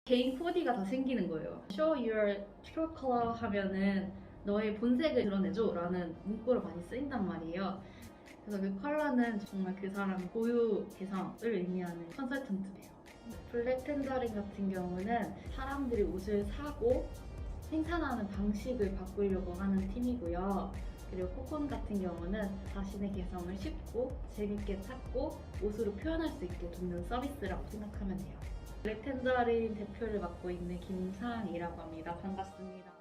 개인 코디가 다 생기는 거예요. Show your true color 하면은 너의 본색을 드러내줘 라는 문구로 많이 쓰인단 말이에요. 그래서 그 컬러는 정말 그 사람의 고유 개성을 의미하는 컨설턴트예요. 블랙 텐더린 같은 경우는 사람들이 옷을 사고 생산하는 방식을 바꾸려고 하는 팀이고요. 그리고 코콘 같은 경우는 자신의 개성을 쉽고 재밌게 찾고 옷으로 표현할 수 있게 돕는 서비스라고 생각하면 돼요. 블랙 텐더린 대표를 맡고 있는 김상이라고 합니다. 반갑습니다.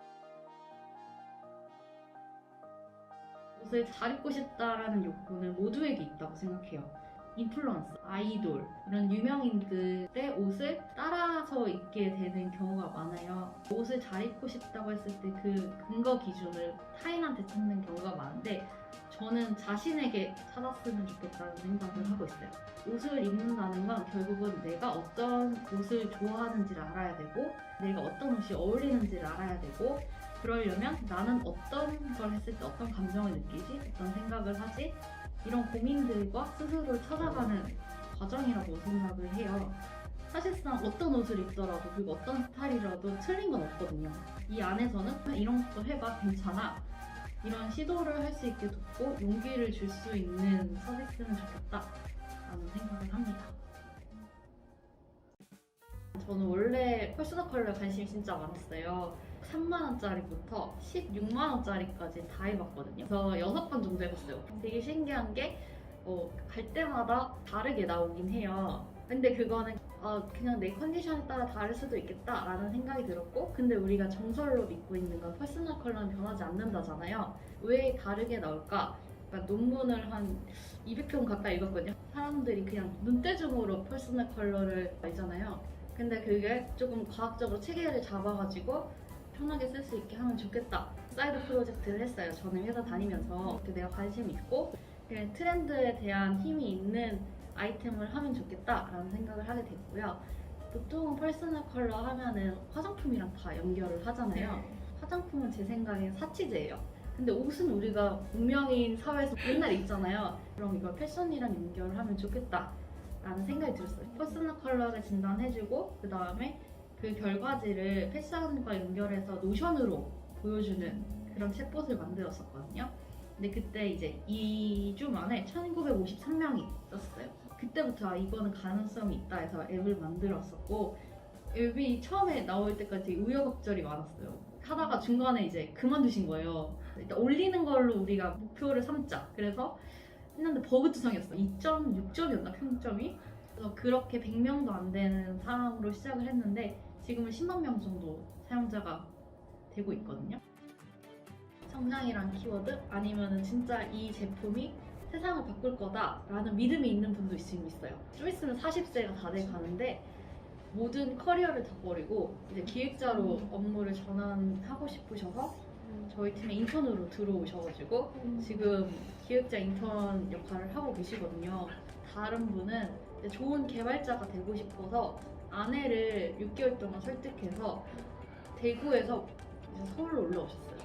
옷을 잘 입고 싶다라는 욕구는 모두에게 있다고 생각해요. 인플루언서, 아이돌, 이런 유명인들의 옷을 따라서 입게 되는 경우가 많아요. 옷을 잘 입고 싶다고 했을 때 그 근거 기준을 타인한테 찾는 경우가 많은데 저는 자신에게 찾았으면 좋겠다는 생각을 하고 있어요. 옷을 입는다는 건 결국은 내가 어떤 옷을 좋아하는지를 알아야 되고 내가 어떤 옷이 어울리는지를 알아야 되고 그러려면 나는 어떤 걸 했을 때 어떤 감정을 느끼지? 어떤 생각을 하지? 이런 고민들과 스스로를 찾아가는 과정이라고 생각을 해요. 사실상 어떤 옷을 입더라도 그리고 어떤 스타일이라도 틀린 건 없거든요. 이 안에서는 이런 것도 해봐, 괜찮아. 이런 시도를 할 수 있게 돕고 용기를 줄 수 있는 서비스면 좋겠다라는 생각을 합니다. 저는 원래 퍼스널 컬러에 관심이 진짜 많았어요. 3만원짜리부터 16만원짜리까지 다 해봤거든요. 그래서 6번 정도 해봤어요. 되게 신기한 게 갈 때마다 다르게 나오긴 해요. 근데 그거는 그냥 내 컨디션에 따라 다를 수도 있겠다라는 생각이 들었고 근데 우리가 정설로 믿고 있는 건 퍼스널 컬러는 변하지 않는다잖아요. 왜 다르게 나올까? 그러니까 논문을 한 200편 가까이 읽었거든요. 사람들이 그냥 눈대중으로 퍼스널 컬러를 알잖아요. 근데 그게 조금 과학적으로 체계를 잡아가지고 편하게 쓸 수 있게 하면 좋겠다. 사이드 프로젝트를 했어요. 저는 회사 다니면서 내가 관심 있고 트렌드에 대한 힘이 있는 아이템을 하면 좋겠다라는 생각을 하게 됐고요. 보통 퍼스널 컬러 하면은 화장품이랑 다 연결을 하잖아요. 화장품은 제 생각엔 사치제예요. 근데 옷은 우리가 문명인 사회에서 맨날 입잖아요. 그럼 이걸 패션이랑 연결을 하면 좋겠다. 라는 생각이 들었어요. 퍼스널 컬러를 진단해주고 그 다음에 그 결과지를 패션과 연결해서 노션으로 보여주는 그런 챗봇을 만들었었거든요. 근데 그때 이제 2주 만에 1953명이 떴어요. 그때부터 이거는 가능성이 있다 해서 앱을 만들었었고 앱이 처음에 나올 때까지 우여곡절이 많았어요. 하다가 중간에 이제 그만두신 거예요. 일단 올리는 걸로 우리가 목표를 삼자. 그래서 했는데 버그투성이었어. 2.6점이었나 평점이? 그래서 그렇게 100명도 안 되는 사람으로 시작을 했는데 지금은 10만 명 정도 사용자가 되고 있거든요. 성장이란 키워드 아니면은 진짜 이 제품이 세상을 바꿀 거다라는 믿음이 있는 분도 지금 있어요. 좀 있으면 40세가 다 돼 가는데 모든 커리어를 다 버리고 이제 기획자로 업무를 전환하고 싶으셔서 저희 팀에 인턴으로 들어오셔가지고 지금 기획자 인턴 역할을 하고 계시거든요. 다른 분은 좋은 개발자가 되고 싶어서 아내를 6개월 동안 설득해서 대구에서 이제 서울로 올라오셨어요.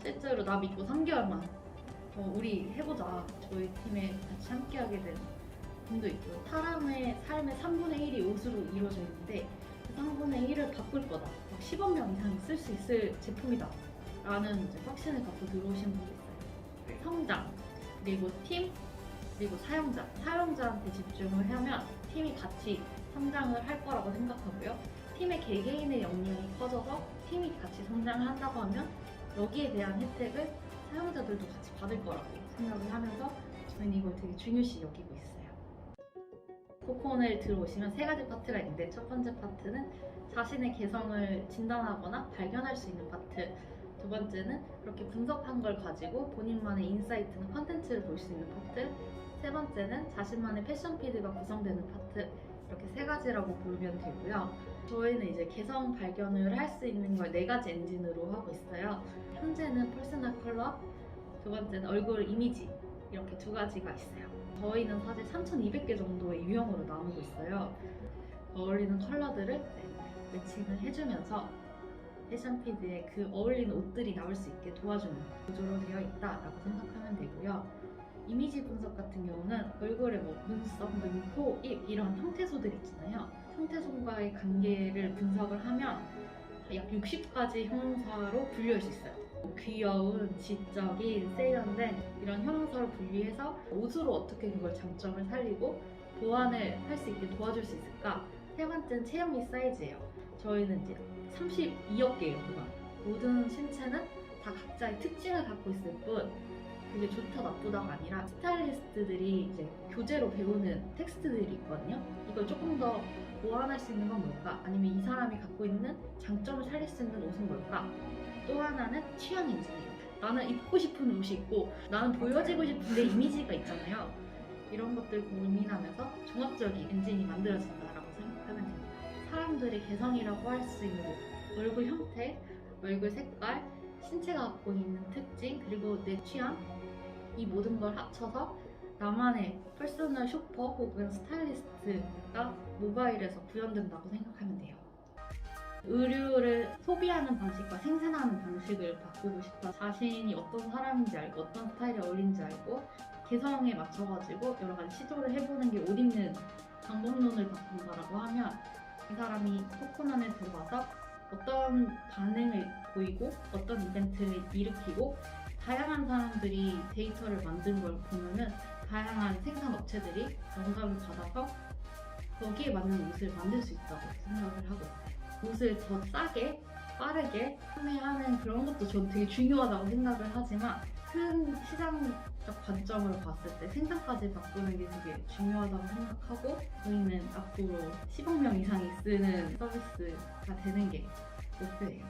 실제로 나 믿고 3개월만 우리 해보자. 저희 팀에 같이 함께하게 된 분도 있고요. 사람의 삶의 3분의 1이 옷으로 이루어져 있는데 그 3분의 1을 바꿀 거다. 10억 명 이상이 쓸 수 있을 제품이다. 라는 이제 확신을 갖고 들어오신 분도 있어요. 성장, 그리고 팀, 그리고 사용자한테 집중을 하면 팀이 같이 성장을 할 거라고 생각하고요. 팀의 개개인의 역량이 커져서 팀이 같이 성장을 한다고 하면 여기에 대한 혜택을 사용자들도 같이 받을 거라고 생각을 하면서 저희는 이걸 되게 중요시 여기고 있어요. 코콘을 들어오시면 3가지 파트가 있는데 첫 번째 파트는 자신의 개성을 진단하거나 발견할 수 있는 파트, 두 번째는 그렇게 분석한 걸 가지고 본인만의 인사이트나 컨텐츠를 볼 수 있는 파트, 세 번째는 자신만의 패션 피드가 구성되는 파트, 이렇게 3가지라고 보면 되고요. 저희는 이제 개성 발견을 할 수 있는 걸 4가지 엔진으로 하고 있어요. 현재는 퍼스널 컬러, 두 번째는 얼굴 이미지, 이렇게 2가지가 있어요. 저희는 사실 3,200개 정도의 유형으로 나누고 있어요. 어울리는 컬러들을 매칭을 해주면서 패션 피드에 그 어울리는 옷들이 나올 수 있게 도와주는 구조로 되어 있다라고 생각하면 되고요. 이미지 분석 같은 경우는 얼굴에 눈썹, 눈, 코, 입 이런 형태소들 있잖아요. 상태손과의 관계를 분석을 하면 약 60가지 형용사로 분류할 수 있어요. 귀여운, 지적인, 세련된 이런 형용사로 분류해서 옷으로 어떻게 그걸 장점을 살리고 보완을 할 수 있게 도와줄 수 있을까? 세 번째는 체형 및 사이즈예요. 저희는 이제 32억 개예요, 그가. 모든 신체는 다 각자의 특징을 갖고 있을 뿐 그게 좋다 나쁘다가 아니라 스타일리스트들이 이제 교재로 배우는 텍스트들이 있거든요. 이걸 조금 더 보완할 수 있는 건 뭘까? 아니면 이 사람이 갖고 있는 장점을 살릴 수 있는 옷은 뭘까? 또 하나는 취향 엔진이에요. 나는 입고 싶은 옷이 있고 나는 보여지고 싶은 내 이미지가 있잖아요. 이런 것들 고민하면서 종합적인 엔진이 만들어진다라고 생각하면 됩니다. 사람들의 개성이라고 할 수 있는 얼굴 형태, 얼굴 색깔, 신체가 갖고 있는 특징, 그리고 내 취향 이 모든 걸 합쳐서 나만의 퍼스널 쇼퍼 혹은 스타일리스트가 모바일에서 구현된다고 생각하면 돼요. 의류를 소비하는 방식과 생산하는 방식을 바꾸고 싶다. 자신이 어떤 사람인지 알고 어떤 스타일에 어울리는지 알고 개성에 맞춰가지고 여러 가지 시도를 해보는 게 옷 입는 방법론을 바꾼다라고 하면 이 사람이 코코넛에 들어가서 어떤 반응을 보이고 어떤 이벤트를 일으키고 다양한 사람들이 데이터를 만든 걸 보면은 다양한 생산 업체들이 영감을 받아서 거기에 맞는 옷을 만들 수 있다고 생각을 하고 있어요. 옷을 더 싸게 빠르게 판매하는 그런 것도 전 되게 중요하다고 생각을 하지만 큰 시장적 관점으로 봤을 때 생산까지 바꾸는 게 되게 중요하다고 생각하고 저희는 앞으로 10억 명 이상이 쓰는 서비스가 되는 게 목표예요.